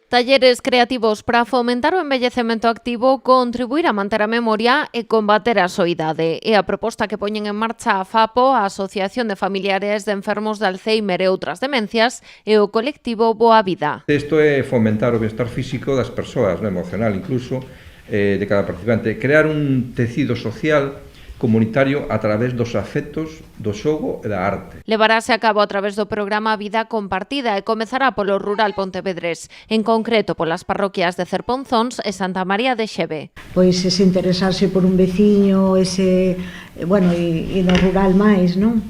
Talleres creativos para fomentar o envellecemento activo, contribuir a manter a memoria e combater a soidade. É a proposta que poñen en marcha a FAPO, a Asociación de Familiares de Enfermos de Alzheimer e outras demencias, e o colectivo Boa Vida. Isto é fomentar o bienestar físico das persoas, emocional incluso, de cada participante. Crear un tecido social comunitario a través dos afectos, do xogo e da arte. Levarase a cabo a través do programa Vida Compartida e comezará polo rural pontevedrés, en concreto polas parroquias de Cerponzóns e Santa María de Xeve. Pois ese interesarse por un veciño, ese, bueno, e no rural máis, non?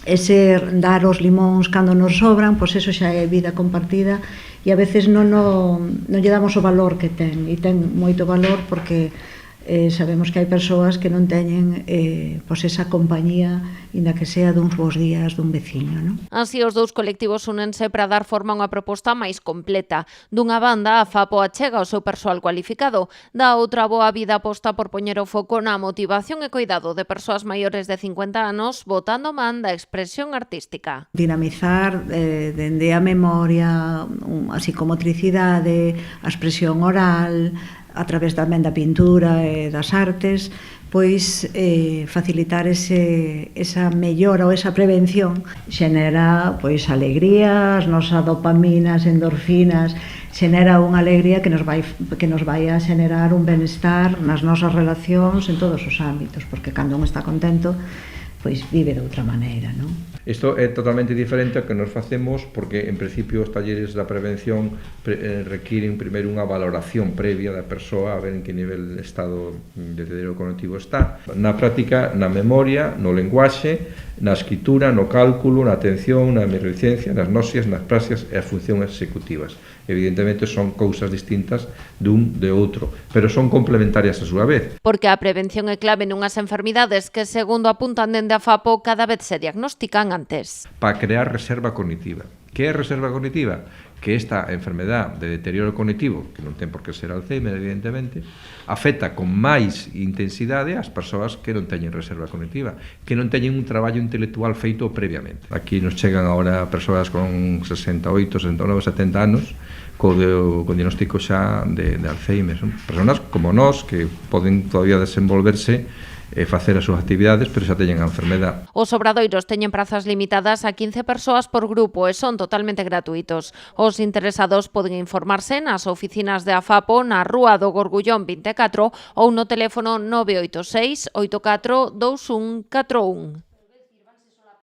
Ese dar os limóns cando nos sobran, pois eso xa é vida compartida e a veces non lle damos o valor que ten, e ten moito valor porque sabemos que hai persoas que non teñen pois esa compañía, inda que sea duns bons días dun veciño, non? Así, os dous colectivos únense para dar forma a unha proposta máis completa. Dunha banda, a FAPO achega o seu persoal cualificado, da outra Boa Vida aposta por poñer o foco na motivación e cuidado de persoas maiores de 50 anos, botando man da expresión artística. Dinamizar dende a memoria, a psicomotricidade, a expresión oral, a través tamén da pintura e das artes, pois facilitar esa mellora ou esa prevención xenera pois alegrías, nosa dopamina, as endorfinas, xenera unha alegría que nos vai a xenerar un benestar nas nosas relacións en todos os ámbitos, porque cando un está contento, pois vive de outra maneira, non? Isto é totalmente diferente ao que nos facemos porque, en principio, os talleres da prevención requiren primeiro unha valoración previa da persoa a ver en que nivel de estado de deterioro cognitivo está. Na práctica, na memoria, no lenguaxe, na escritura, no cálculo, na atención, na memoria, nas nosias, nas praxias e as funcións executivas. Evidentemente son cousas distintas dun de outro, pero son complementarias a súa vez. Porque a prevención é clave nunhas enfermidades que, segundo apuntan dende a FAPO, cada vez se diagnostican antes. Para crear reserva cognitiva. Que é reserva cognitiva? Que esta enfermedad de deterioro cognitivo, que non ten por que ser Alzheimer, evidentemente, afecta con máis intensidade as persoas que non teñen reserva cognitiva, que non teñen un traballo intelectual feito previamente. Aquí nos chegan agora persoas con 68, 69, 70 anos, con diagnóstico xa de Alzheimer. Son persoas como nós que poden todavía desenvolverse e facer as súas actividades, pero xa teñen a enfermedade. Os obradoiros teñen prazas limitadas a 15 persoas por grupo e son totalmente gratuitos. Os interesados poden informarse nas oficinas de AFAPO na Rúa do Gorgullón 24 ou no teléfono 986 84 2141.